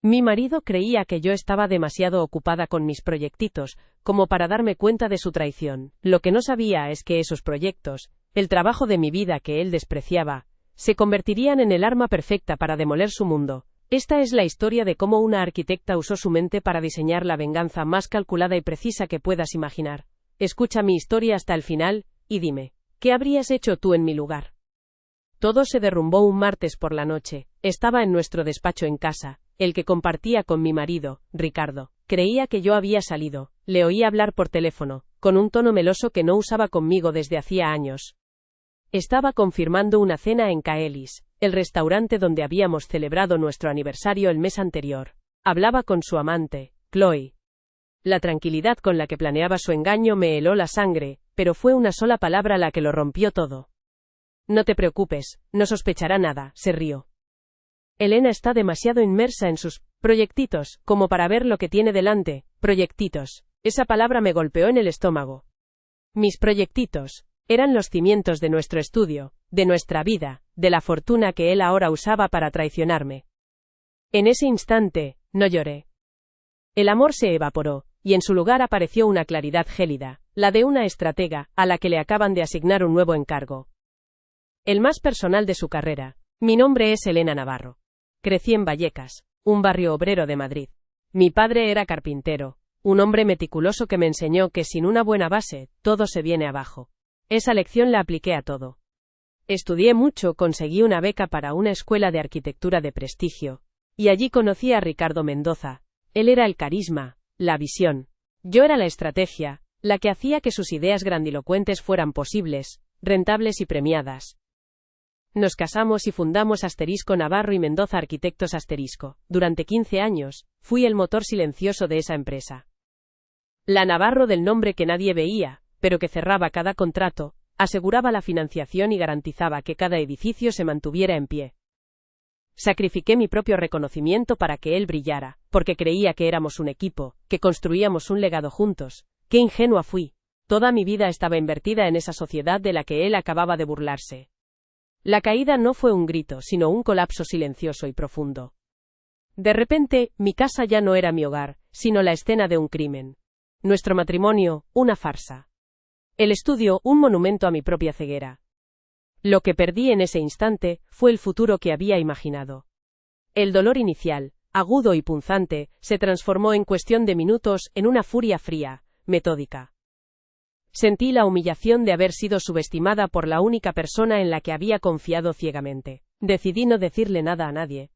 Mi marido creía que yo estaba demasiado ocupada con mis proyectitos, como para darme cuenta de su traición. Lo que no sabía es que esos proyectos, el trabajo de mi vida que él despreciaba, se convertirían en el arma perfecta para demoler su mundo. Esta es la historia de cómo una arquitecta usó su mente para diseñar la venganza más calculada y precisa que puedas imaginar. Escucha mi historia hasta el final, y dime, ¿qué habrías hecho tú en mi lugar? Todo se derrumbó un martes por la noche. Estaba en nuestro despacho en casa, el que compartía con mi marido, Ricardo. Creía que yo había salido. Le oí hablar por teléfono, con un tono meloso que no usaba conmigo desde hacía años. Estaba confirmando una cena en Caelis, el restaurante donde habíamos celebrado nuestro aniversario el mes anterior. Hablaba con su amante, Chloe. La tranquilidad con la que planeaba su engaño me heló la sangre, pero fue una sola palabra la que lo rompió todo. No te preocupes, no sospechará nada, se rió. Elena está demasiado inmersa en sus proyectitos, como para ver lo que tiene delante. Proyectitos. Esa palabra me golpeó en el estómago. Mis proyectitos eran los cimientos de nuestro estudio, de nuestra vida, de la fortuna que él ahora usaba para traicionarme. En ese instante, no lloré. El amor se evaporó, y en su lugar apareció una claridad gélida, la de una estratega, a la que le acaban de asignar un nuevo encargo. El más personal de su carrera. Mi nombre es Elena Navarro. Crecí en Vallecas, un barrio obrero de Madrid. Mi padre era carpintero, un hombre meticuloso que me enseñó que sin una buena base, todo se viene abajo. Esa lección la apliqué a todo. Estudié mucho, conseguí una beca para una escuela de arquitectura de prestigio, y allí conocí a Ricardo Mendoza. Él era el carisma, la visión. Yo era la estrategia, la que hacía que sus ideas grandilocuentes fueran posibles, rentables y premiadas. Nos casamos y fundamos Asterisco Navarro y Mendoza Arquitectos Asterisco. Durante 15 años, fui el motor silencioso de esa empresa. La Navarro del nombre que nadie veía, pero que cerraba cada contrato, aseguraba la financiación y garantizaba que cada edificio se mantuviera en pie. Sacrifiqué mi propio reconocimiento para que él brillara, porque creía que éramos un equipo, que construíamos un legado juntos. ¡Qué ingenua fui! Toda mi vida estaba invertida en esa sociedad de la que él acababa de burlarse. La caída no fue un grito, sino un colapso silencioso y profundo. De repente, mi casa ya no era mi hogar, sino la escena de un crimen. Nuestro matrimonio, una farsa. El estudio, un monumento a mi propia ceguera. Lo que perdí en ese instante fue el futuro que había imaginado. El dolor inicial, agudo y punzante, se transformó en cuestión de minutos en una furia fría, metódica. Sentí la humillación de haber sido subestimada por la única persona en la que había confiado ciegamente. Decidí no decirle nada a nadie.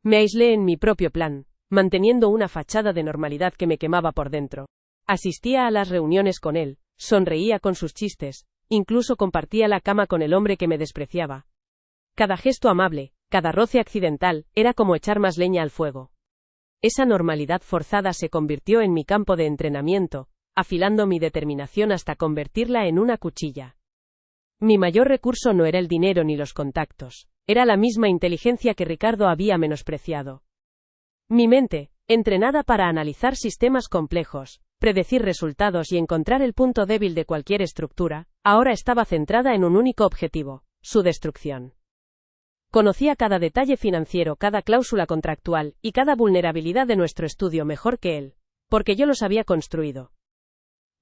Me aislé en mi propio plan, manteniendo una fachada de normalidad que me quemaba por dentro. Asistía a las reuniones con él, sonreía con sus chistes, incluso compartía la cama con el hombre que me despreciaba. Cada gesto amable, cada roce accidental, era como echar más leña al fuego. Esa normalidad forzada se convirtió en mi campo de entrenamiento, afilando mi determinación hasta convertirla en una cuchilla. Mi mayor recurso no era el dinero ni los contactos, era la misma inteligencia que Ricardo había menospreciado. Mi mente, entrenada para analizar sistemas complejos, predecir resultados y encontrar el punto débil de cualquier estructura, ahora estaba centrada en un único objetivo, su destrucción. Conocía cada detalle financiero, cada cláusula contractual y cada vulnerabilidad de nuestro estudio mejor que él, porque yo los había construido.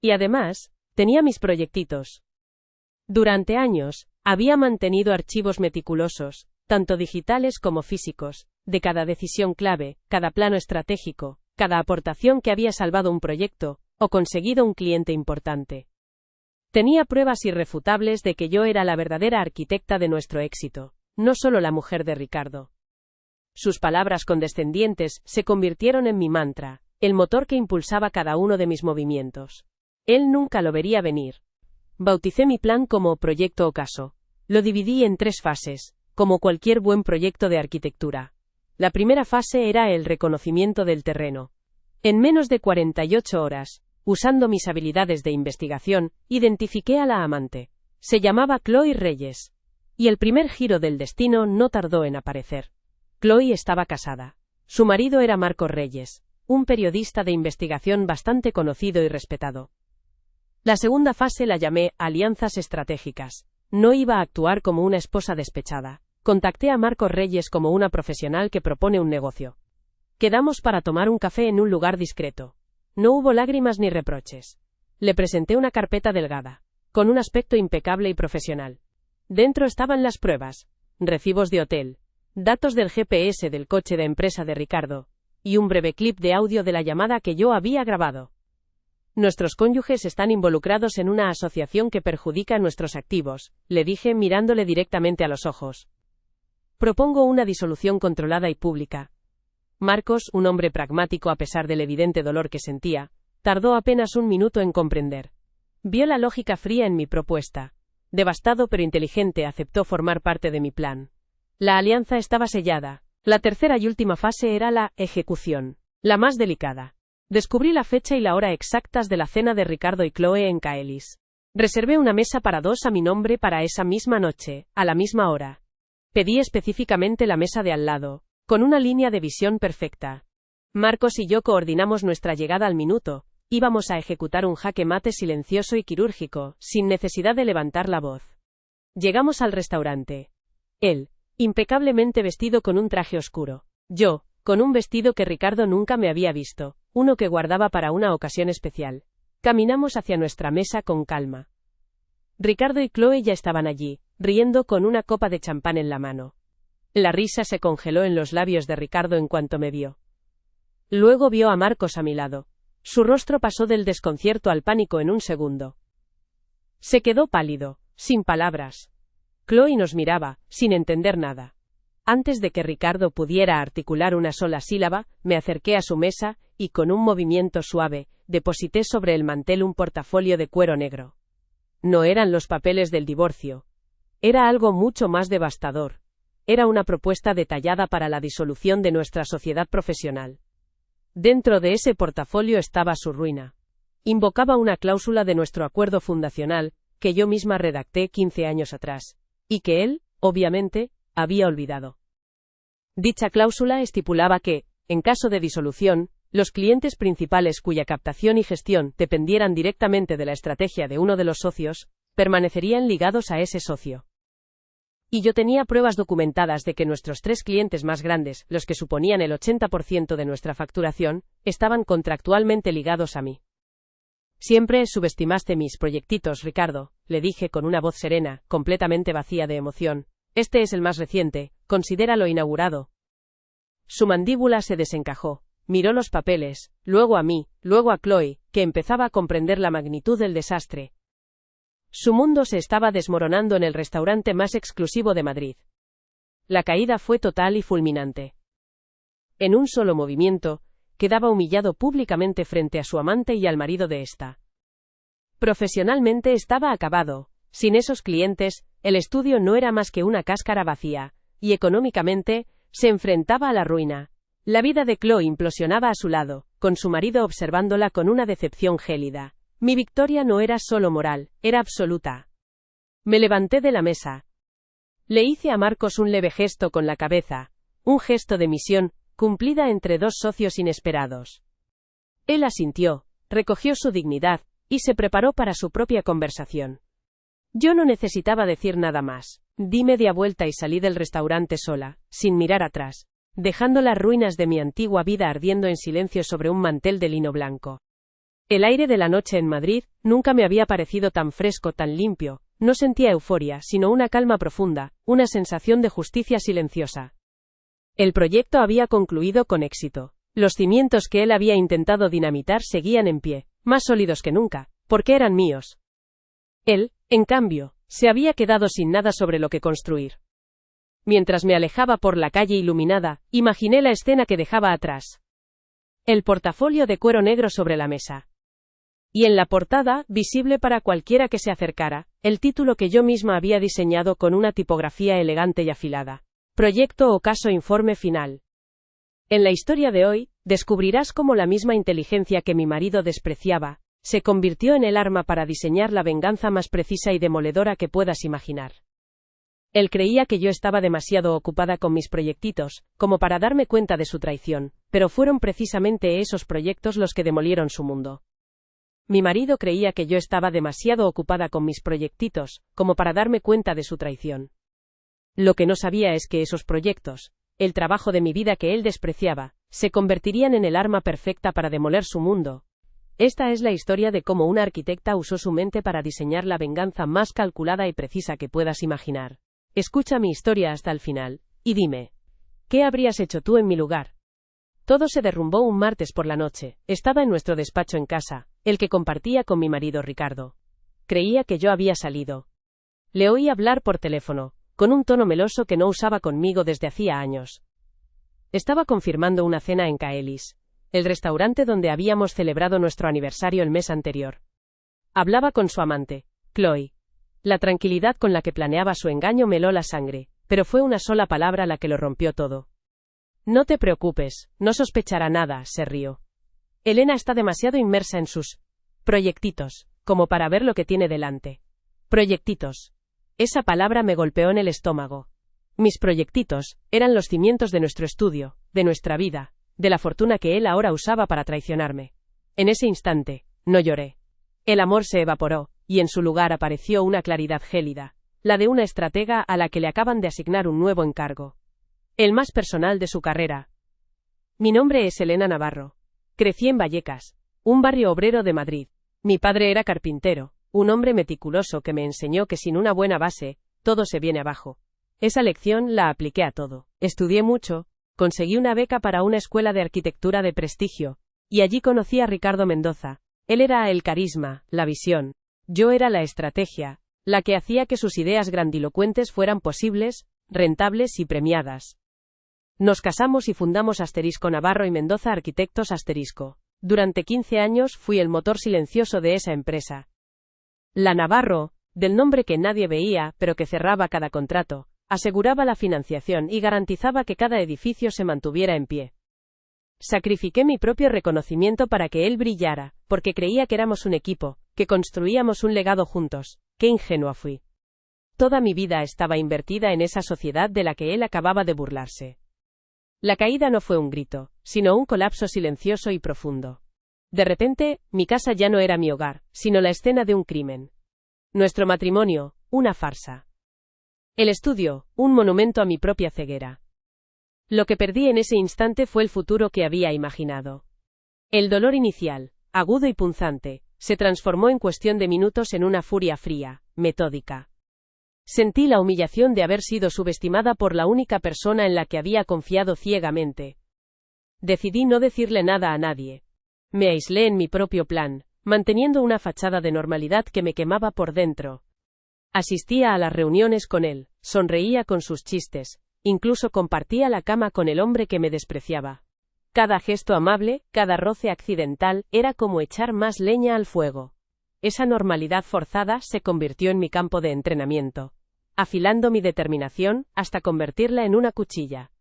Y además, tenía mis proyectitos. Durante años, había mantenido archivos meticulosos, tanto digitales como físicos, de cada decisión clave, cada plano estratégico, cada aportación que había salvado un proyecto, o conseguido un cliente importante. Tenía pruebas irrefutables de que yo era la verdadera arquitecta de nuestro éxito, no solo la mujer de Ricardo. Sus palabras condescendientes se convirtieron en mi mantra, el motor que impulsaba cada uno de mis movimientos. Él nunca lo vería venir. Bauticé mi plan como Proyecto Ocaso. Lo dividí en 3 fases, como cualquier buen proyecto de arquitectura. La primera fase era el reconocimiento del terreno. En menos de 48 horas, usando mis habilidades de investigación, identifiqué a la amante. Se llamaba Chloe Reyes. Y el primer giro del destino no tardó en aparecer. Chloe estaba casada. Su marido era Marcos Reyes, un periodista de investigación bastante conocido y respetado. La segunda fase la llamé alianzas estratégicas. No iba a actuar como una esposa despechada. Contacté a Marcos Reyes como una profesional que propone un negocio. Quedamos para tomar un café en un lugar discreto. No hubo lágrimas ni reproches. Le presenté una carpeta delgada, con un aspecto impecable y profesional. Dentro estaban las pruebas, recibos de hotel, datos del GPS del coche de empresa de Ricardo, y un breve clip de audio de la llamada que yo había grabado. Nuestros cónyuges están involucrados en una asociación que perjudica nuestros activos, le dije mirándole directamente a los ojos. Propongo una disolución controlada y pública. Marcos, un hombre pragmático a pesar del evidente dolor que sentía, tardó apenas un minuto en comprender. Vio la lógica fría en mi propuesta. Devastado pero inteligente, aceptó formar parte de mi plan. La alianza estaba sellada. La tercera y última fase era la ejecución, la más delicada. Descubrí la fecha y la hora exactas de la cena de Ricardo y Chloe en Caelis. Reservé una mesa para 2 a mi nombre para esa misma noche, a la misma hora. Pedí específicamente la mesa de al lado, con una línea de visión perfecta. Marcos y yo coordinamos nuestra llegada al minuto. Íbamos a ejecutar un jaque mate silencioso y quirúrgico, sin necesidad de levantar la voz. Llegamos al restaurante. Él, impecablemente vestido con un traje oscuro. Yo, con un vestido que Ricardo nunca me había visto, uno que guardaba para una ocasión especial. Caminamos hacia nuestra mesa con calma. Ricardo y Chloe ya estaban allí, riendo con una copa de champán en la mano. La risa se congeló en los labios de Ricardo en cuanto me vio. Luego vio a Marcos a mi lado. Su rostro pasó del desconcierto al pánico en un segundo. Se quedó pálido, sin palabras. Chloe nos miraba, sin entender nada. Antes de que Ricardo pudiera articular una sola sílaba, me acerqué a su mesa, y con un movimiento suave, deposité sobre el mantel un portafolio de cuero negro. No eran los papeles del divorcio. Era algo mucho más devastador. Era una propuesta detallada para la disolución de nuestra sociedad profesional. Dentro de ese portafolio estaba su ruina. Invocaba una cláusula de nuestro acuerdo fundacional, que yo misma redacté 15 años atrás, y que él, obviamente, había olvidado. Dicha cláusula estipulaba que, en caso de disolución, los clientes principales cuya captación y gestión dependieran directamente de la estrategia de uno de los socios, permanecerían ligados a ese socio. Y yo tenía pruebas documentadas de que nuestros 3 clientes más grandes, los que suponían el 80% de nuestra facturación, estaban contractualmente ligados a mí. Siempre subestimaste mis proyectitos, Ricardo, le dije con una voz serena, completamente vacía de emoción. Este es el más reciente, considéralo inaugurado. Su mandíbula se desencajó, miró los papeles, luego a mí, luego a Chloe, que empezaba a comprender la magnitud del desastre. Su mundo se estaba desmoronando en el restaurante más exclusivo de Madrid. La caída fue total y fulminante. En un solo movimiento, quedaba humillado públicamente frente a su amante y al marido de ésta. Profesionalmente estaba acabado. Sin esos clientes, el estudio no era más que una cáscara vacía, y económicamente, se enfrentaba a la ruina. La vida de Chloe implosionaba a su lado, con su marido observándola con una decepción gélida. Mi victoria no era solo moral, era absoluta. Me levanté de la mesa. Le hice a Marcos un leve gesto con la cabeza, un gesto de misión, cumplida entre 2 socios inesperados. Él asintió, recogió su dignidad, y se preparó para su propia conversación. Yo no necesitaba decir nada más. Di media vuelta y salí del restaurante sola, sin mirar atrás, dejando las ruinas de mi antigua vida ardiendo en silencio sobre un mantel de lino blanco. El aire de la noche en Madrid nunca me había parecido tan fresco, tan limpio. No sentía euforia, sino una calma profunda, una sensación de justicia silenciosa. El proyecto había concluido con éxito. Los cimientos que él había intentado dinamitar seguían en pie, más sólidos que nunca, porque eran míos. Él, en cambio, se había quedado sin nada sobre lo que construir. Mientras me alejaba por la calle iluminada, imaginé la escena que dejaba atrás. El portafolio de cuero negro sobre la mesa. Y en la portada, visible para cualquiera que se acercara, el título que yo misma había diseñado con una tipografía elegante y afilada. Proyecto Ocaso Informe Final. En la historia de hoy, descubrirás cómo la misma inteligencia que mi marido despreciaba, se convirtió en el arma para diseñar la venganza más precisa y demoledora que puedas imaginar. Él creía que yo estaba demasiado ocupada con mis proyectitos, como para darme cuenta de su traición, pero fueron precisamente esos proyectos los que demolieron su mundo. Mi marido creía que yo estaba demasiado ocupada con mis proyectitos, como para darme cuenta de su traición. Lo que no sabía es que esos proyectos, el trabajo de mi vida que él despreciaba, se convertirían en el arma perfecta para demoler su mundo. Esta es la historia de cómo una arquitecta usó su mente para diseñar la venganza más calculada y precisa que puedas imaginar. Escucha mi historia hasta el final, y dime, ¿qué habrías hecho tú en mi lugar? Todo se derrumbó un martes por la noche. Estaba en nuestro despacho en casa, el que compartía con mi marido Ricardo. Creía que yo había salido. Le oí hablar por teléfono, con un tono meloso que no usaba conmigo desde hacía años. Estaba confirmando una cena en Caelis, el restaurante donde habíamos celebrado nuestro aniversario el mes anterior. Hablaba con su amante, Chloe. La tranquilidad con la que planeaba su engaño me heló la sangre, pero fue una sola palabra la que lo rompió todo. No te preocupes, no sospechará nada, se rió. Elena está demasiado inmersa en sus proyectitos, como para ver lo que tiene delante. Proyectitos. Esa palabra me golpeó en el estómago. Mis proyectitos eran los cimientos de nuestro estudio, de nuestra vida, de la fortuna que él ahora usaba para traicionarme. En ese instante, no lloré. El amor se evaporó, y en su lugar apareció una claridad gélida, la de una estratega a la que le acaban de asignar un nuevo encargo. El más personal de su carrera. Mi nombre es Elena Navarro. Crecí en Vallecas, un barrio obrero de Madrid. Mi padre era carpintero, un hombre meticuloso que me enseñó que sin una buena base, todo se viene abajo. Esa lección la apliqué a todo. Estudié mucho, conseguí una beca para una escuela de arquitectura de prestigio, y allí conocí a Ricardo Mendoza. Él era el carisma, la visión. Yo era la estrategia, la que hacía que sus ideas grandilocuentes fueran posibles, rentables y premiadas. Nos casamos y fundamos Asterisco Navarro y Mendoza Arquitectos Asterisco. Durante 15 años fui el motor silencioso de esa empresa. La Navarro, del nombre que nadie veía, pero que cerraba cada contrato, aseguraba la financiación y garantizaba que cada edificio se mantuviera en pie. Sacrifiqué mi propio reconocimiento para que él brillara, porque creía que éramos un equipo, que construíamos un legado juntos. Qué ingenua fui. Toda mi vida estaba invertida en esa sociedad de la que él acababa de burlarse. La caída no fue un grito, sino un colapso silencioso y profundo. De repente, mi casa ya no era mi hogar, sino la escena de un crimen. Nuestro matrimonio, una farsa. El estudio, un monumento a mi propia ceguera. Lo que perdí en ese instante fue el futuro que había imaginado. El dolor inicial, agudo y punzante, se transformó en cuestión de minutos en una furia fría, metódica. Sentí la humillación de haber sido subestimada por la única persona en la que había confiado ciegamente. Decidí no decirle nada a nadie. Me aislé en mi propio plan, manteniendo una fachada de normalidad que me quemaba por dentro. Asistía a las reuniones con él, sonreía con sus chistes, incluso compartía la cama con el hombre que me despreciaba. Cada gesto amable, cada roce accidental, era como echar más leña al fuego. Esa normalidad forzada se convirtió en mi campo de entrenamiento, afilando mi determinación hasta convertirla en una cuchilla.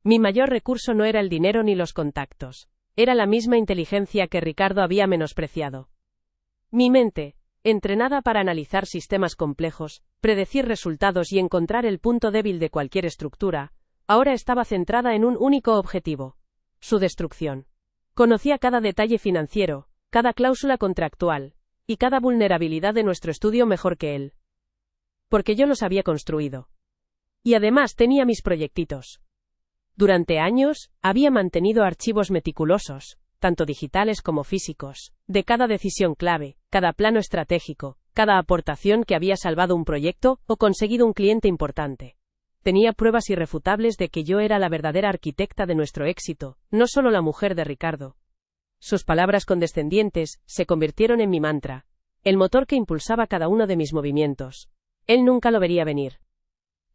Mi mayor recurso no era el dinero ni los contactos, era la misma inteligencia que Ricardo había menospreciado. Mi mente, entrenada para analizar sistemas complejos, predecir resultados y encontrar el punto débil de cualquier estructura, ahora estaba centrada en un único objetivo: su destrucción. Conocía cada detalle financiero, cada cláusula contractual, y cada vulnerabilidad de nuestro estudio mejor que él. Porque yo los había construido. Y además tenía mis proyectitos. Durante años, había mantenido archivos meticulosos, tanto digitales como físicos, de cada decisión clave, cada plano estratégico, cada aportación que había salvado un proyecto o conseguido un cliente importante. Tenía pruebas irrefutables de que yo era la verdadera arquitecta de nuestro éxito, no solo la mujer de Ricardo. Sus palabras condescendientes se convirtieron en mi mantra, el motor que impulsaba cada uno de mis movimientos. Él nunca lo vería venir.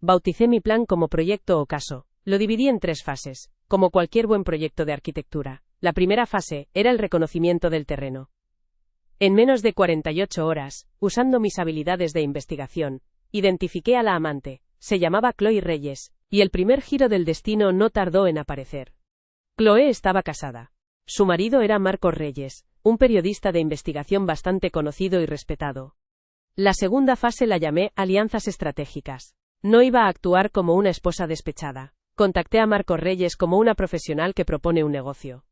Bauticé mi plan como Proyecto Ocaso. Lo dividí en 3 fases, como cualquier buen proyecto de arquitectura. La primera fase era el reconocimiento del terreno. En menos de 48 horas, usando mis habilidades de investigación, identifiqué a la amante. Se llamaba Chloe Reyes, y el primer giro del destino no tardó en aparecer. Chloe estaba casada. Su marido era Marcos Reyes, un periodista de investigación bastante conocido y respetado. La segunda fase la llamé alianzas estratégicas. No iba a actuar como una esposa despechada. Contacté a Marcos Reyes como una profesional que propone un negocio.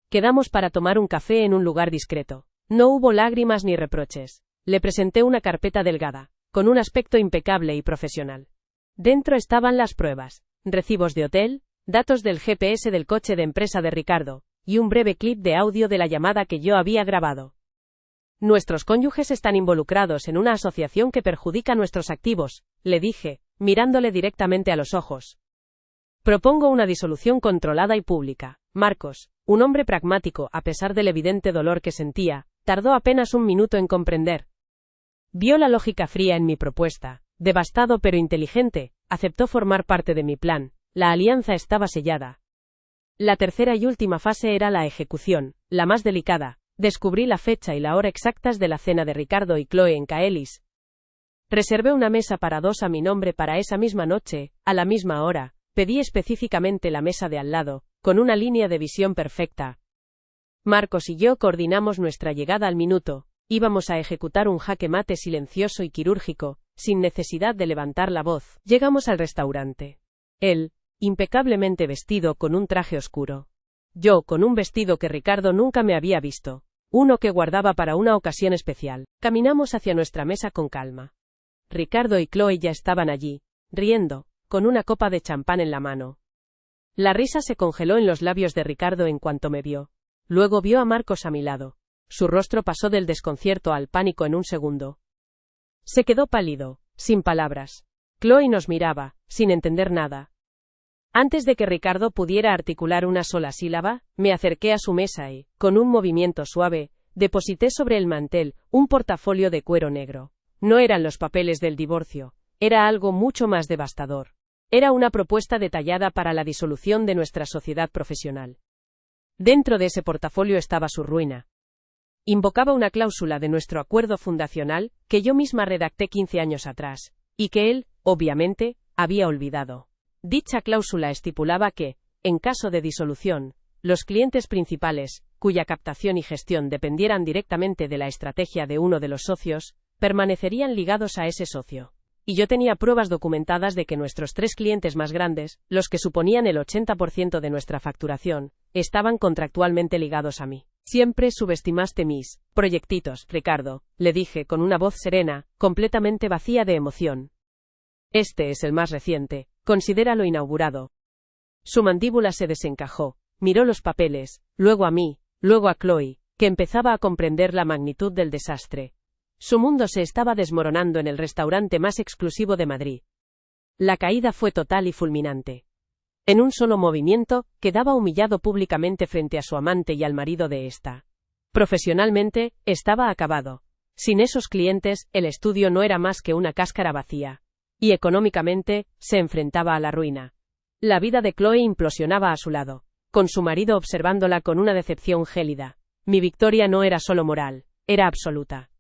Quedamos para tomar un café en un lugar discreto. No hubo lágrimas ni reproches. Le presenté una carpeta delgada, con un aspecto impecable y profesional. Dentro estaban las pruebas, recibos de hotel, datos del GPS del coche de empresa de Ricardo, y un breve clip de audio de la llamada que yo había grabado. Nuestros cónyuges están involucrados en una asociación que perjudica nuestros activos, le dije, mirándole directamente a los ojos. Propongo una disolución controlada y pública. Marcos, un hombre pragmático, a pesar del evidente dolor que sentía, tardó apenas un minuto en comprender. Vio la lógica fría en mi propuesta. Devastado pero inteligente, aceptó formar parte de mi plan. La alianza estaba sellada. La tercera y última fase era la ejecución, la más delicada. Descubrí la fecha y la hora exactas de la cena de Ricardo y Chloe en Caelis. Reservé una mesa para dos a mi nombre para esa misma noche, a la misma hora. Pedí específicamente la mesa de al lado, con una línea de visión perfecta. Marcos y yo coordinamos nuestra llegada al minuto. Íbamos a ejecutar un jaque mate silencioso y quirúrgico, sin necesidad de levantar la voz. Llegamos al restaurante. Él, impecablemente vestido con un traje oscuro. Yo con un vestido que Ricardo nunca me había visto. Uno que guardaba para una ocasión especial. Caminamos hacia nuestra mesa con calma. Ricardo y Chloe ya estaban allí, riendo, con una copa de champán en la mano. La risa se congeló en los labios de Ricardo en cuanto me vio. Luego vio a Marcos a mi lado. Su rostro pasó del desconcierto al pánico en un segundo. Se quedó pálido, sin palabras. Chloe nos miraba, sin entender nada. Antes de que Ricardo pudiera articular una sola sílaba, me acerqué a su mesa y, con un movimiento suave, deposité sobre el mantel un portafolio de cuero negro. No eran los papeles del divorcio, era algo mucho más devastador. Era una propuesta detallada para la disolución de nuestra sociedad profesional. Dentro de ese portafolio estaba su ruina. Invocaba una cláusula de nuestro acuerdo fundacional, que yo misma redacté 15 años atrás, y que él, obviamente, había olvidado. Dicha cláusula estipulaba que, en caso de disolución, los clientes principales, cuya captación y gestión dependieran directamente de la estrategia de uno de los socios, permanecerían ligados a ese socio. Y yo tenía pruebas documentadas de que nuestros 3 clientes más grandes, los que suponían el 80% de nuestra facturación, estaban contractualmente ligados a mí. Siempre subestimaste mis proyectitos, Ricardo, le dije con una voz serena, completamente vacía de emoción. Este es el más reciente, considéralo inaugurado. Su mandíbula se desencajó, miró los papeles, luego a mí, luego a Chloe, que empezaba a comprender la magnitud del desastre. Su mundo se estaba desmoronando en el restaurante más exclusivo de Madrid. La caída fue total y fulminante. En un solo movimiento, quedaba humillado públicamente frente a su amante y al marido de esta. Profesionalmente, estaba acabado. Sin esos clientes, el estudio no era más que una cáscara vacía. Y económicamente, se enfrentaba a la ruina. La vida de Chloe implosionaba a su lado, con su marido observándola con una decepción gélida. Mi victoria no era solo moral, era absoluta.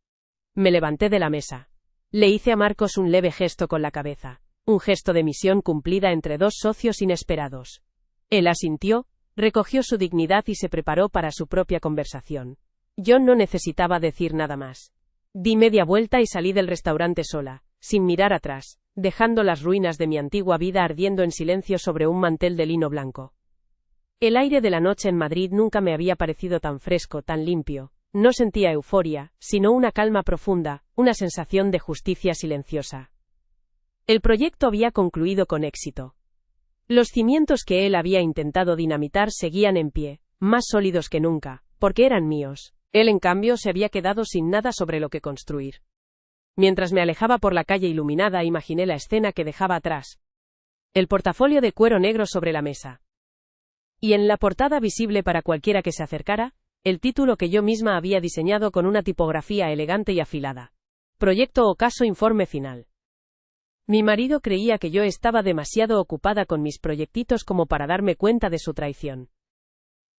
Me levanté de la mesa. Le hice a Marcos un leve gesto con la cabeza, un gesto de misión cumplida entre dos socios inesperados. Él asintió, recogió su dignidad y se preparó para su propia conversación. Yo no necesitaba decir nada más. Di media vuelta y salí del restaurante sola, sin mirar atrás, dejando las ruinas de mi antigua vida ardiendo en silencio sobre un mantel de lino blanco. El aire de la noche en Madrid nunca me había parecido tan fresco, tan limpio. No sentía euforia, sino una calma profunda, una sensación de justicia silenciosa. El proyecto había concluido con éxito. Los cimientos que él había intentado dinamitar seguían en pie, más sólidos que nunca, porque eran míos. Él, en cambio, se había quedado sin nada sobre lo que construir. Mientras me alejaba por la calle iluminada, imaginé la escena que dejaba atrás. El portafolio de cuero negro sobre la mesa. Y en la portada, visible para cualquiera que se acercara, el título que yo misma había diseñado con una tipografía elegante y afilada. Proyecto Ocaso, informe final. Mi marido creía que yo estaba demasiado ocupada con mis proyectitos como para darme cuenta de su traición.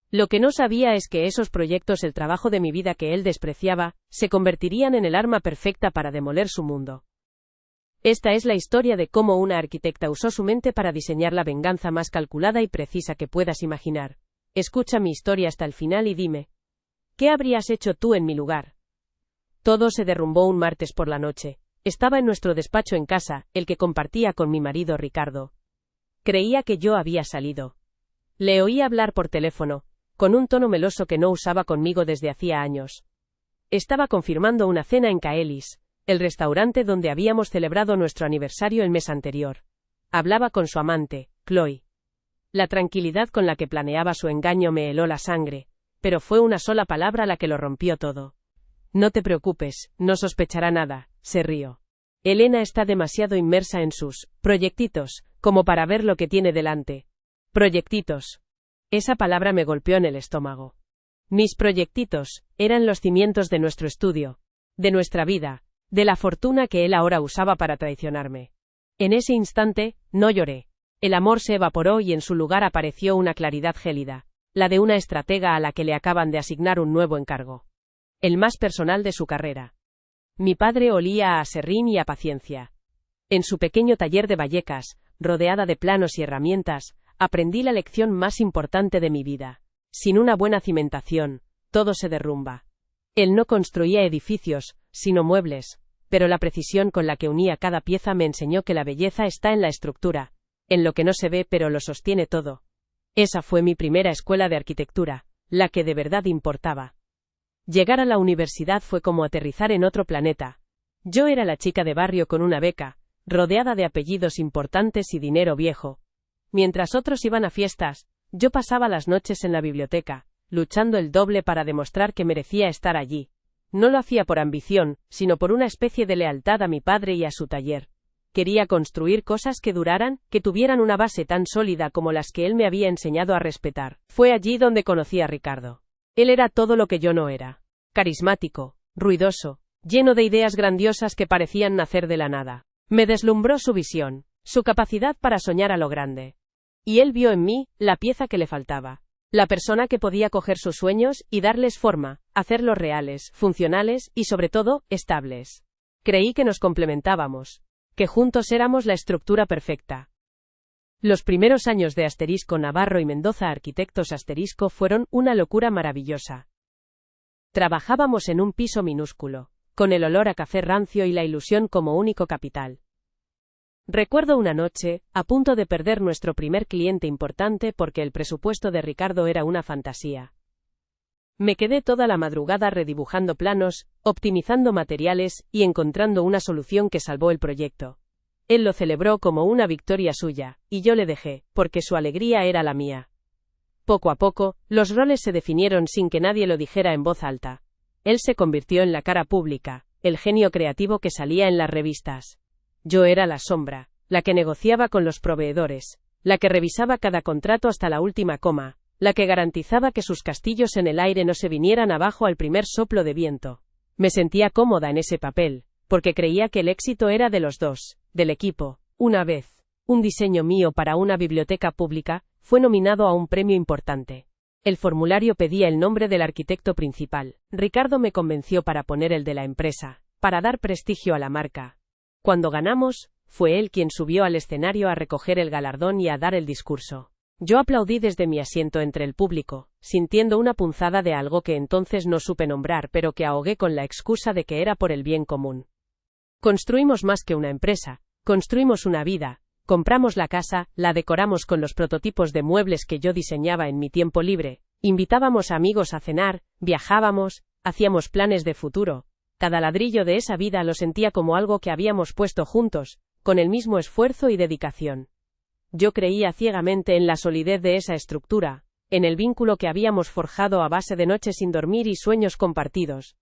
Lo que no sabía es que esos proyectos, el trabajo de mi vida que él despreciaba, se convertirían en el arma perfecta para demoler su mundo. Esta es la historia de cómo una arquitecta usó su mente para diseñar la venganza más calculada y precisa que puedas imaginar. Escucha mi historia hasta el final y dime, ¿qué habrías hecho tú en mi lugar? Todo se derrumbó un martes por la noche. Estaba en nuestro despacho en casa, el que compartía con mi marido Ricardo. Creía que yo había salido. Le oí hablar por teléfono, con un tono meloso que no usaba conmigo desde hacía años. Estaba confirmando una cena en Caelis, el restaurante donde habíamos celebrado nuestro aniversario el mes anterior. Hablaba con su amante, Chloe. La tranquilidad con la que planeaba su engaño me heló la sangre, pero fue una sola palabra la que lo rompió todo. No te preocupes, no sospechará nada, se rió. Elena está demasiado inmersa en sus proyectitos, como para ver lo que tiene delante. Proyectitos. Esa palabra me golpeó en el estómago. Mis proyectitos eran los cimientos de nuestro estudio, de nuestra vida, de la fortuna que él ahora usaba para traicionarme. En ese instante, no lloré. El amor se evaporó y en su lugar apareció una claridad gélida, la de una estratega a la que le acaban de asignar un nuevo encargo. El más personal de su carrera. Mi padre olía a aserrín y a paciencia. En su pequeño taller de Vallecas, rodeada de planos y herramientas, aprendí la lección más importante de mi vida. Sin una buena cimentación, todo se derrumba. Él no construía edificios, sino muebles, pero la precisión con la que unía cada pieza me enseñó que la belleza está en la estructura, en lo que no se ve pero lo sostiene todo. Esa fue mi primera escuela de arquitectura, la que de verdad importaba. Llegar a la universidad fue como aterrizar en otro planeta. Yo era la chica de barrio con una beca, rodeada de apellidos importantes y dinero viejo. Mientras otros iban a fiestas, yo pasaba las noches en la biblioteca, luchando el doble para demostrar que merecía estar allí. No lo hacía por ambición, sino por una especie de lealtad a mi padre y a su taller. Quería construir cosas que duraran, que tuvieran una base tan sólida como las que él me había enseñado a respetar. Fue allí donde conocí a Ricardo. Él era todo lo que yo no era. Carismático, ruidoso, lleno de ideas grandiosas que parecían nacer de la nada. Me deslumbró su visión, su capacidad para soñar a lo grande. Y él vio en mí la pieza que le faltaba. La persona que podía coger sus sueños y darles forma, hacerlos reales, funcionales y sobre todo, estables. Creí que nos complementábamos, que juntos éramos la estructura perfecta. Los primeros años de Navarro y Mendoza Arquitectos fueron una locura maravillosa. Trabajábamos en un piso minúsculo, con el olor a café rancio y la ilusión como único capital. Recuerdo una noche, a punto de perder nuestro primer cliente importante porque el presupuesto de Ricardo era una fantasía. Me quedé toda la madrugada redibujando planos, optimizando materiales y encontrando una solución que salvó el proyecto. Él lo celebró como una victoria suya, y yo le dejé, porque su alegría era la mía. Poco a poco, los roles se definieron sin que nadie lo dijera en voz alta. Él se convirtió en la cara pública, el genio creativo que salía en las revistas. Yo era la sombra, la que negociaba con los proveedores, la que revisaba cada contrato hasta la última coma, la que garantizaba que sus castillos en el aire no se vinieran abajo al primer soplo de viento. Me sentía cómoda en ese papel, porque creía que el éxito era de los dos, del equipo. Una vez, un diseño mío para una biblioteca pública fue nominado a un premio importante. El formulario pedía el nombre del arquitecto principal. Ricardo me convenció para poner el de la empresa, para dar prestigio a la marca. Cuando ganamos, fue él quien subió al escenario a recoger el galardón y a dar el discurso. Yo aplaudí desde mi asiento entre el público, sintiendo una punzada de algo que entonces no supe nombrar pero que ahogué con la excusa de que era por el bien común. Construimos más que una empresa, construimos una vida, compramos la casa, la decoramos con los prototipos de muebles que yo diseñaba en mi tiempo libre, invitábamos a amigos a cenar, viajábamos, hacíamos planes de futuro. Cada ladrillo de esa vida lo sentía como algo que habíamos puesto juntos, con el mismo esfuerzo y dedicación. Yo creía ciegamente en la solidez de esa estructura, en el vínculo que habíamos forjado a base de noches sin dormir y sueños compartidos.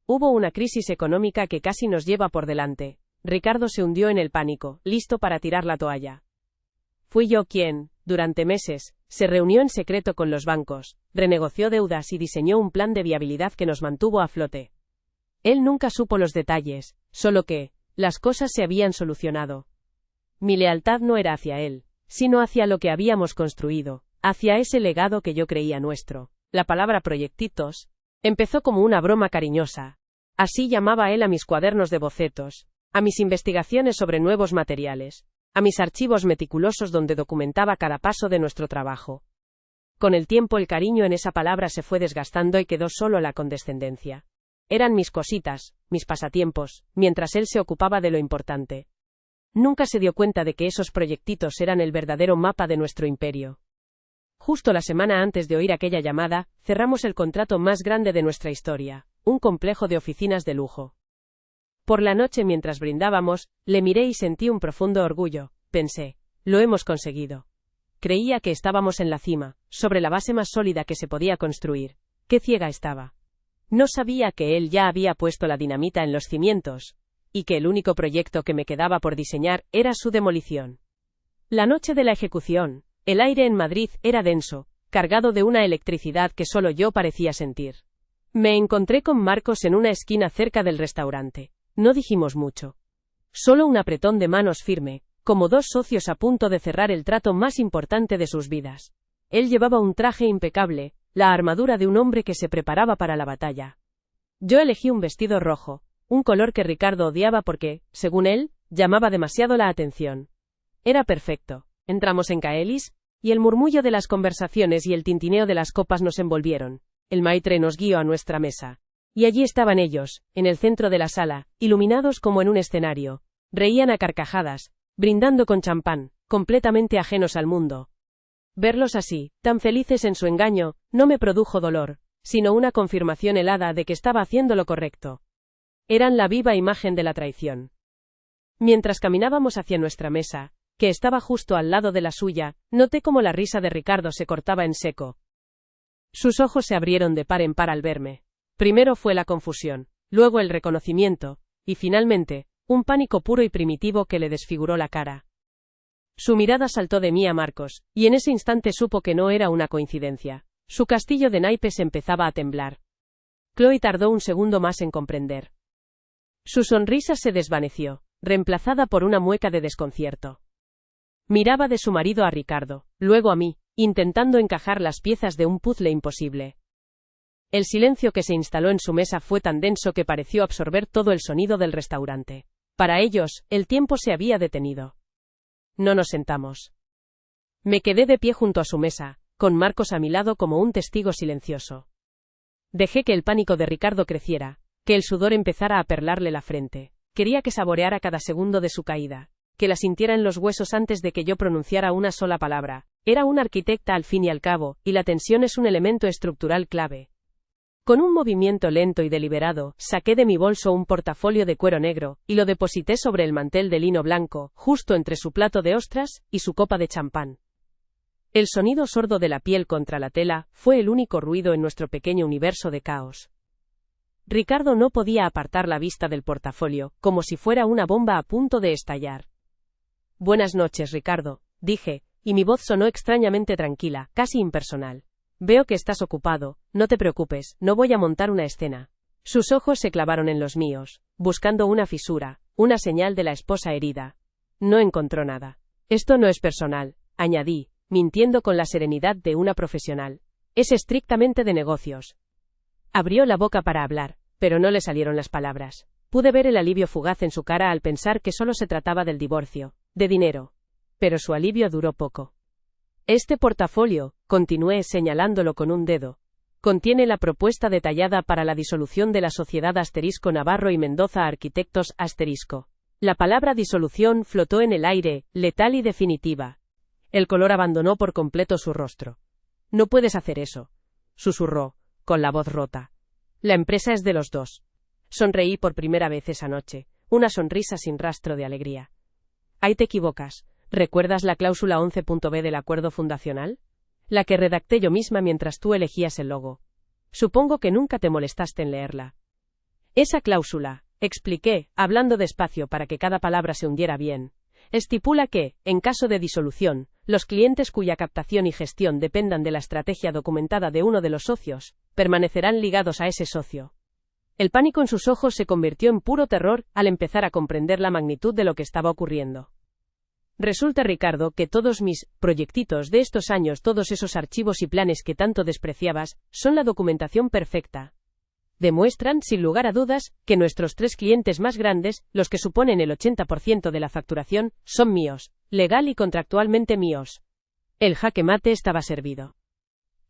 Hubo una crisis económica que casi nos lleva por delante. Ricardo se hundió en el pánico, listo para tirar la toalla. Fui yo quien, durante meses, se reunió en secreto con los bancos, renegoció deudas y diseñó un plan de viabilidad que nos mantuvo a flote. Él nunca supo los detalles, solo que, las cosas se habían solucionado. Mi lealtad no era hacia él, sino hacia lo que habíamos construido, hacia ese legado que yo creía nuestro. La palabra proyectitos empezó como una broma cariñosa. Así llamaba él a mis cuadernos de bocetos, a mis investigaciones sobre nuevos materiales, a mis archivos meticulosos donde documentaba cada paso de nuestro trabajo. Con el tiempo el cariño en esa palabra se fue desgastando y quedó solo la condescendencia. Eran mis cositas, mis pasatiempos, mientras él se ocupaba de lo importante. Nunca se dio cuenta de que esos proyectitos eran el verdadero mapa de nuestro imperio. Justo la semana antes de oír aquella llamada, cerramos el contrato más grande de nuestra historia, un complejo de oficinas de lujo. Por la noche mientras brindábamos, le miré y sentí un profundo orgullo. Pensé, lo hemos conseguido. Creía que estábamos en la cima, sobre la base más sólida que se podía construir. Qué ciega estaba. No sabía que él ya había puesto la dinamita en los cimientos, y que el único proyecto que me quedaba por diseñar era su demolición. La noche de la ejecución, el aire en Madrid era denso, cargado de una electricidad que solo yo parecía sentir. Me encontré con Marcos en una esquina cerca del restaurante. No dijimos mucho. Solo un apretón de manos firme, como dos socios a punto de cerrar el trato más importante de sus vidas. Él llevaba un traje impecable, la armadura de un hombre que se preparaba para la batalla. Yo elegí un vestido rojo, un color que Ricardo odiaba porque, según él, llamaba demasiado la atención. Era perfecto. Entramos en Caelis, y el murmullo de las conversaciones y el tintineo de las copas nos envolvieron. El maitre nos guió a nuestra mesa. Y allí estaban ellos, en el centro de la sala, iluminados como en un escenario. Reían a carcajadas, brindando con champán, completamente ajenos al mundo. Verlos así, tan felices en su engaño, no me produjo dolor, sino una confirmación helada de que estaba haciendo lo correcto. Eran la viva imagen de la traición. Mientras caminábamos hacia nuestra mesa, que estaba justo al lado de la suya, noté cómo la risa de Ricardo se cortaba en seco. Sus ojos se abrieron de par en par al verme. Primero fue la confusión, luego el reconocimiento, y finalmente, un pánico puro y primitivo que le desfiguró la cara. Su mirada saltó de mí a Marcos, y en ese instante supo que no era una coincidencia. Su castillo de naipes empezaba a temblar. Chloe tardó un segundo más en comprender. Su sonrisa se desvaneció, reemplazada por una mueca de desconcierto. Miraba de su marido a Ricardo, luego a mí, intentando encajar las piezas de un puzzle imposible. El silencio que se instaló en su mesa fue tan denso que pareció absorber todo el sonido del restaurante. Para ellos, el tiempo se había detenido. No nos sentamos. Me quedé de pie junto a su mesa, con Marcos a mi lado como un testigo silencioso. Dejé que el pánico de Ricardo creciera, que el sudor empezara a perlarle la frente. Quería que saboreara cada segundo de su caída, que la sintiera en los huesos antes de que yo pronunciara una sola palabra. Era una arquitecta al fin y al cabo, y la tensión es un elemento estructural clave. Con un movimiento lento y deliberado, saqué de mi bolso un portafolio de cuero negro, y lo deposité sobre el mantel de lino blanco, justo entre su plato de ostras y su copa de champán. El sonido sordo de la piel contra la tela fue el único ruido en nuestro pequeño universo de caos. Ricardo no podía apartar la vista del portafolio, como si fuera una bomba a punto de estallar. Buenas noches, Ricardo, dije, y mi voz sonó extrañamente tranquila, casi impersonal. Veo que estás ocupado, no te preocupes, no voy a montar una escena. Sus ojos se clavaron en los míos, buscando una fisura, una señal de la esposa herida. No encontró nada. Esto no es personal, añadí, mintiendo con la serenidad de una profesional. Es estrictamente de negocios. Abrió la boca para hablar, pero no le salieron las palabras. Pude ver el alivio fugaz en su cara al pensar que solo se trataba del divorcio, de dinero. Pero su alivio duró poco. Este portafolio, continué señalándolo con un dedo, contiene la propuesta detallada para la disolución de la sociedad Navarro y Mendoza Arquitectos *. La palabra disolución flotó en el aire, letal y definitiva. El color abandonó por completo su rostro. No puedes hacer eso, susurró, con la voz rota. La empresa es de los dos. Sonreí por primera vez esa noche, una sonrisa sin rastro de alegría. Ahí te equivocas. ¿Recuerdas la cláusula 11.b del acuerdo fundacional? La que redacté yo misma mientras tú elegías el logo. Supongo que nunca te molestaste en leerla. Esa cláusula, expliqué, hablando despacio para que cada palabra se hundiera bien, estipula que, en caso de disolución, los clientes cuya captación y gestión dependan de la estrategia documentada de uno de los socios, permanecerán ligados a ese socio. El pánico en sus ojos se convirtió en puro terror al empezar a comprender la magnitud de lo que estaba ocurriendo. Resulta, Ricardo, que todos mis proyectitos de estos años, todos esos archivos y planes que tanto despreciabas, son la documentación perfecta. Demuestran, sin lugar a dudas, que nuestros 3 clientes más grandes, los que suponen el 80% de la facturación, son míos, legal y contractualmente míos. El jaque mate estaba servido.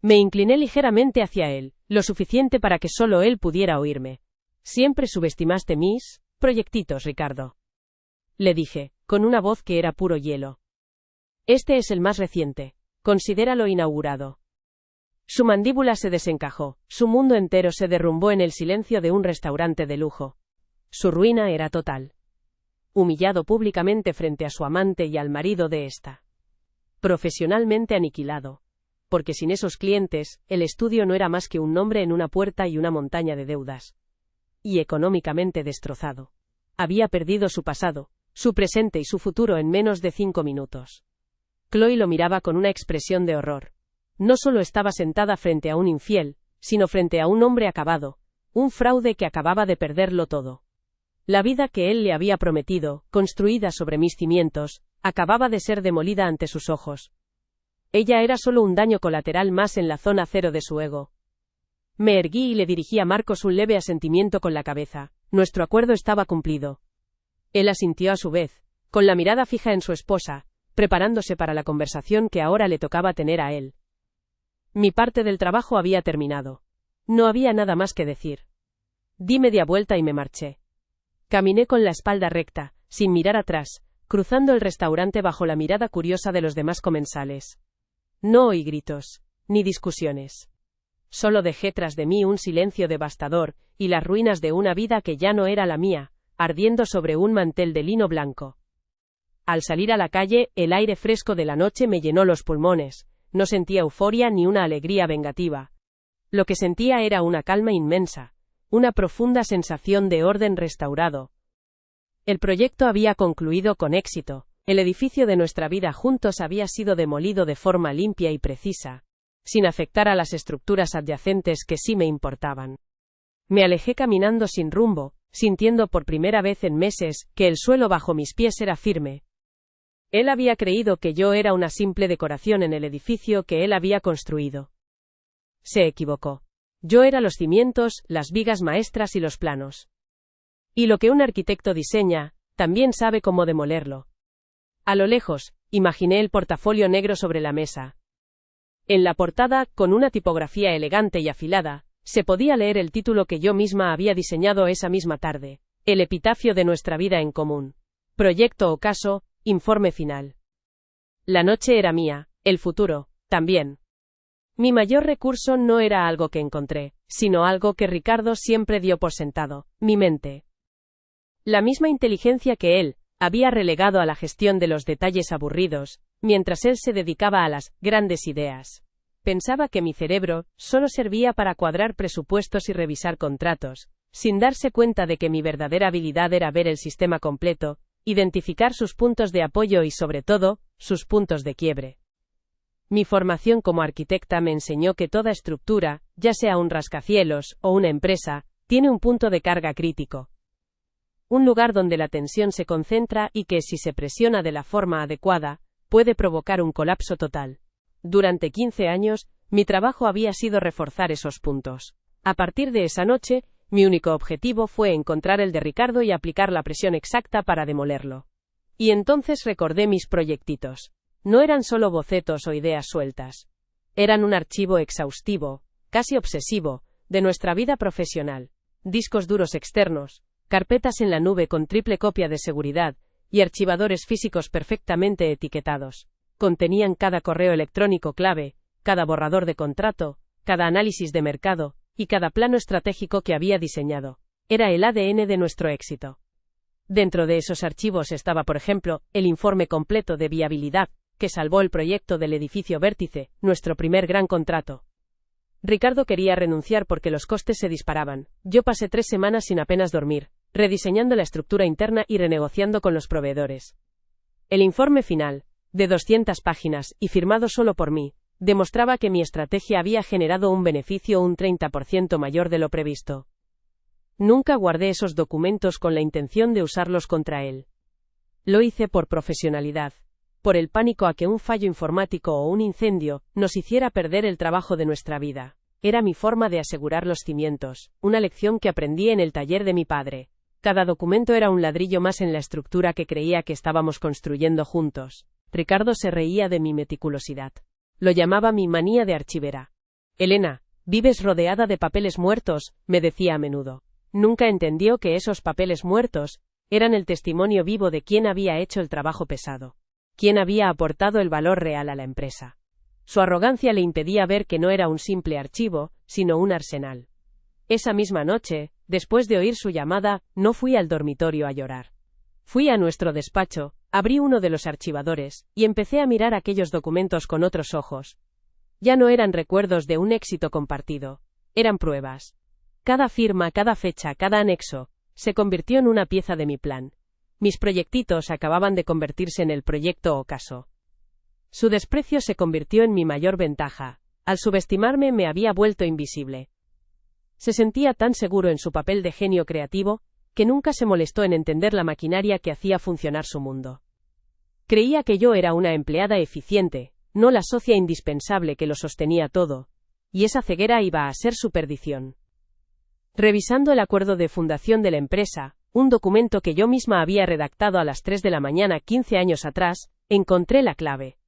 Me incliné ligeramente hacia él, lo suficiente para que solo él pudiera oírme. Siempre subestimaste mis proyectitos, Ricardo. Le dije, con una voz que era puro hielo. Este es el más reciente. Considéralo inaugurado. Su mandíbula se desencajó, su mundo entero se derrumbó en el silencio de un restaurante de lujo. Su ruina era total. Humillado públicamente frente a su amante y al marido de esta. profesionalmente aniquilado. Porque sin esos clientes, el estudio no era más que un nombre en una puerta y una montaña de deudas. Y económicamente destrozado. Había perdido su pasado, su presente y su futuro en menos de 5 minutos. Chloe lo miraba con una expresión de horror. No solo estaba sentada frente a un infiel, sino frente a un hombre acabado, un fraude que acababa de perderlo todo. La vida que él le había prometido, construida sobre mis cimientos, acababa de ser demolida ante sus ojos. Ella era solo un daño colateral más en la zona cero de su ego. Me erguí y le dirigí a Marcos un leve asentimiento con la cabeza. Nuestro acuerdo estaba cumplido. Él asintió a su vez, con la mirada fija en su esposa, preparándose para la conversación que ahora le tocaba tener a él. Mi parte del trabajo había terminado. No había nada más que decir. Di media vuelta y me marché. Caminé con la espalda recta, sin mirar atrás, cruzando el restaurante bajo la mirada curiosa de los demás comensales. No oí gritos, ni discusiones. Solo dejé tras de mí un silencio devastador, y las ruinas de una vida que ya no era la mía, ardiendo sobre un mantel de lino blanco. Al salir a la calle, el aire fresco de la noche me llenó los pulmones. No sentía euforia ni una alegría vengativa. Lo que sentía era una calma inmensa, una profunda sensación de orden restaurado. El proyecto había concluido con éxito. El edificio de nuestra vida juntos había sido demolido de forma limpia y precisa, sin afectar a las estructuras adyacentes que sí me importaban. Me alejé caminando sin rumbo, sintiendo por primera vez en meses que el suelo bajo mis pies era firme. Él había creído que yo era una simple decoración en el edificio que él había construido. Se equivocó. Yo era los cimientos, las vigas maestras y los planos. Y lo que un arquitecto diseña, también sabe cómo demolerlo. A lo lejos, imaginé el portafolio negro sobre la mesa. En la portada, con una tipografía elegante y afilada, se podía leer el título que yo misma había diseñado esa misma tarde: El epitafio de nuestra vida en común. Proyecto Ocaso, informe final. La noche era mía, el futuro, también. Mi mayor recurso no era algo que encontré, sino algo que Ricardo siempre dio por sentado: mi mente. La misma inteligencia que él había relegado a la gestión de los detalles aburridos, mientras él se dedicaba a las grandes ideas. Pensaba que mi cerebro solo servía para cuadrar presupuestos y revisar contratos, sin darse cuenta de que mi verdadera habilidad era ver el sistema completo, identificar sus puntos de apoyo y, sobre todo, sus puntos de quiebre. Mi formación como arquitecta me enseñó que toda estructura, ya sea un rascacielos o una empresa, tiene un punto de carga crítico. Un lugar donde la tensión se concentra y que, si se presiona de la forma adecuada, puede provocar un colapso total. Durante 15 años, mi trabajo había sido reforzar esos puntos. A partir de esa noche, mi único objetivo fue encontrar el de Ricardo y aplicar la presión exacta para demolerlo. Y entonces recordé mis proyectitos. No eran solo bocetos o ideas sueltas. Eran un archivo exhaustivo, casi obsesivo, de nuestra vida profesional. Discos duros externos, carpetas en la nube con triple copia de seguridad, y archivadores físicos perfectamente etiquetados. Contenían cada correo electrónico clave, cada borrador de contrato, cada análisis de mercado, y cada plano estratégico que había diseñado. Era el ADN de nuestro éxito. Dentro de esos archivos estaba, por ejemplo, el informe completo de viabilidad, que salvó el proyecto del edificio Vértice, nuestro primer gran contrato. Ricardo quería renunciar porque los costes se disparaban. Yo pasé 3 semanas sin apenas dormir, rediseñando la estructura interna y renegociando con los proveedores. El informe final, de 200 páginas, y firmado solo por mí, demostraba que mi estrategia había generado un beneficio un 30% mayor de lo previsto. Nunca guardé esos documentos con la intención de usarlos contra él. Lo hice por profesionalidad, por el pánico a que un fallo informático o un incendio nos hiciera perder el trabajo de nuestra vida. Era mi forma de asegurar los cimientos, una lección que aprendí en el taller de mi padre. Cada documento era un ladrillo más en la estructura que creía que estábamos construyendo juntos. Ricardo se reía de mi meticulosidad. Lo llamaba mi manía de archivera. Elena, vives rodeada de papeles muertos, me decía a menudo. Nunca entendió que esos papeles muertos eran el testimonio vivo de quién había hecho el trabajo pesado, quién había aportado el valor real a la empresa. Su arrogancia le impedía ver que no era un simple archivo, sino un arsenal. Esa misma noche, después de oír su llamada, no fui al dormitorio a llorar. Fui a nuestro despacho, abrí uno de los archivadores, y empecé a mirar aquellos documentos con otros ojos. Ya no eran recuerdos de un éxito compartido, eran pruebas. Cada firma, cada fecha, cada anexo, se convirtió en una pieza de mi plan. Mis proyectitos acababan de convertirse en el proyecto ocaso. Su desprecio se convirtió en mi mayor ventaja. Al subestimarme me había vuelto invisible. Se sentía tan seguro en su papel de genio creativo, que nunca se molestó en entender la maquinaria que hacía funcionar su mundo. Creía que yo era una empleada eficiente, no la socia indispensable que lo sostenía todo, y esa ceguera iba a ser su perdición. Revisando el acuerdo de fundación de la empresa, un documento que yo misma había redactado a las 3 de la mañana 15 años atrás, encontré la clave.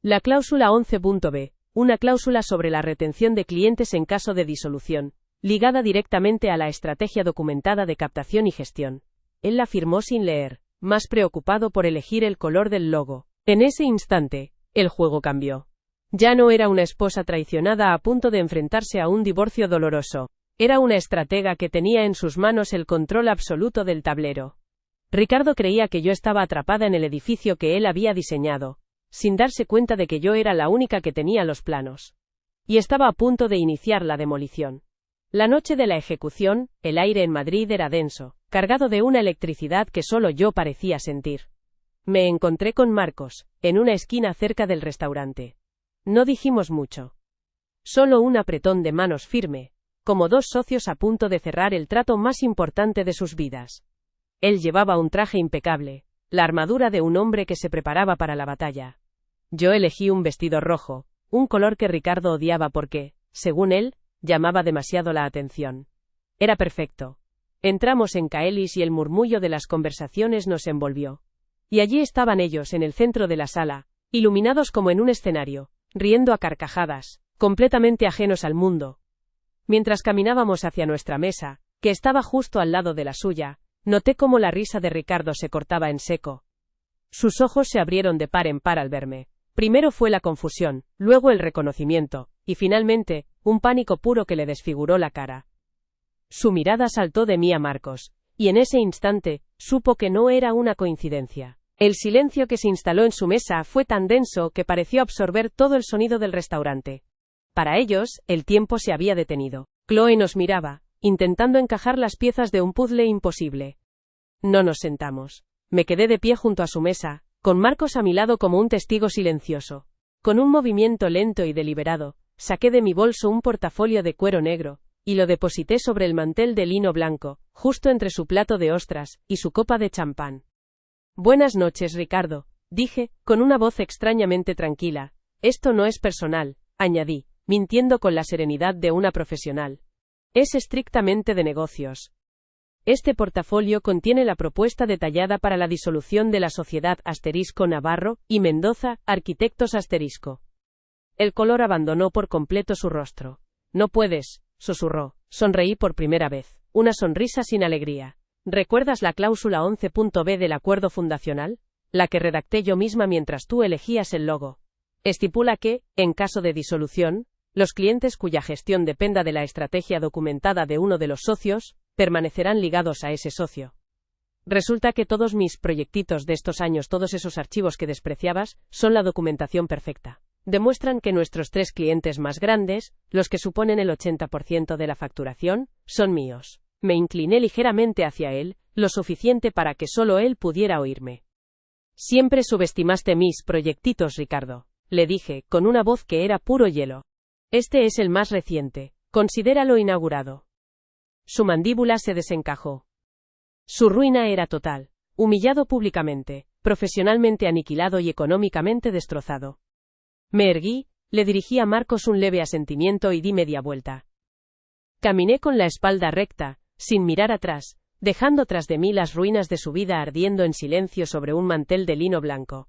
La cláusula 11.b, una cláusula sobre la retención de clientes en caso de disolución, ligada directamente a la estrategia documentada de captación y gestión. Él la firmó sin leer, más preocupado por elegir el color del logo. En ese instante, el juego cambió. Ya no era una esposa traicionada a punto de enfrentarse a un divorcio doloroso. Era una estratega que tenía en sus manos el control absoluto del tablero. Ricardo creía que yo estaba atrapada en el edificio que él había diseñado, sin darse cuenta de que yo era la única que tenía los planos. Y estaba a punto de iniciar la demolición. La noche de la ejecución, el aire en Madrid era denso, cargado de una electricidad que solo yo parecía sentir. Me encontré con Marcos, en una esquina cerca del restaurante. No dijimos mucho. Solo un apretón de manos firme, como dos socios a punto de cerrar el trato más importante de sus vidas. Él llevaba un traje impecable, la armadura de un hombre que se preparaba para la batalla. Yo elegí un vestido rojo, un color que Ricardo odiaba porque, según él, llamaba demasiado la atención. Era perfecto. Entramos en Caelis y el murmullo de las conversaciones nos envolvió. Y allí estaban ellos en el centro de la sala, iluminados como en un escenario, riendo a carcajadas, completamente ajenos al mundo. Mientras caminábamos hacia nuestra mesa, que estaba justo al lado de la suya, noté cómo la risa de Ricardo se cortaba en seco. Sus ojos se abrieron de par en par al verme. Primero fue la confusión, luego el reconocimiento, y finalmente, un pánico puro que le desfiguró la cara. Su mirada saltó de mí a Marcos, y en ese instante, supo que no era una coincidencia. El silencio que se instaló en su mesa fue tan denso que pareció absorber todo el sonido del restaurante. Para ellos, el tiempo se había detenido. Chloe nos miraba, intentando encajar las piezas de un puzzle imposible. No nos sentamos. Me quedé de pie junto a su mesa, con Marcos a mi lado como un testigo silencioso. Con un movimiento lento y deliberado, saqué de mi bolso un portafolio de cuero negro, y lo deposité sobre el mantel de lino blanco, justo entre su plato de ostras y su copa de champán. Buenas noches, Ricardo, dije, con una voz extrañamente tranquila. Esto no es personal, añadí, mintiendo con la serenidad de una profesional. Es estrictamente de negocios. Este portafolio contiene la propuesta detallada para la disolución de la sociedad *Navarro y Mendoza, Arquitectos *. El color abandonó por completo su rostro. No puedes, susurró. Sonreí por primera vez. Una sonrisa sin alegría. ¿Recuerdas la cláusula 11.b del acuerdo fundacional? La que redacté yo misma mientras tú elegías el logo. Estipula que, en caso de disolución, los clientes cuya gestión dependa de la estrategia documentada de uno de los socios, permanecerán ligados a ese socio. Resulta que todos mis proyectitos de estos años, todos esos archivos que despreciabas, son la documentación perfecta. Demuestran que nuestros 3 clientes más grandes, los que suponen el 80% de la facturación, son míos. Me incliné ligeramente hacia él, lo suficiente para que solo él pudiera oírme. Siempre subestimaste mis proyectitos, Ricardo, le dije, con una voz que era puro hielo. Este es el más reciente, considéralo inaugurado. Su mandíbula se desencajó. Su ruina era total, humillado públicamente, profesionalmente aniquilado y económicamente destrozado. Me erguí, le dirigí a Marcos un leve asentimiento y di media vuelta. Caminé con la espalda recta, sin mirar atrás, dejando tras de mí las ruinas de su vida ardiendo en silencio sobre un mantel de lino blanco.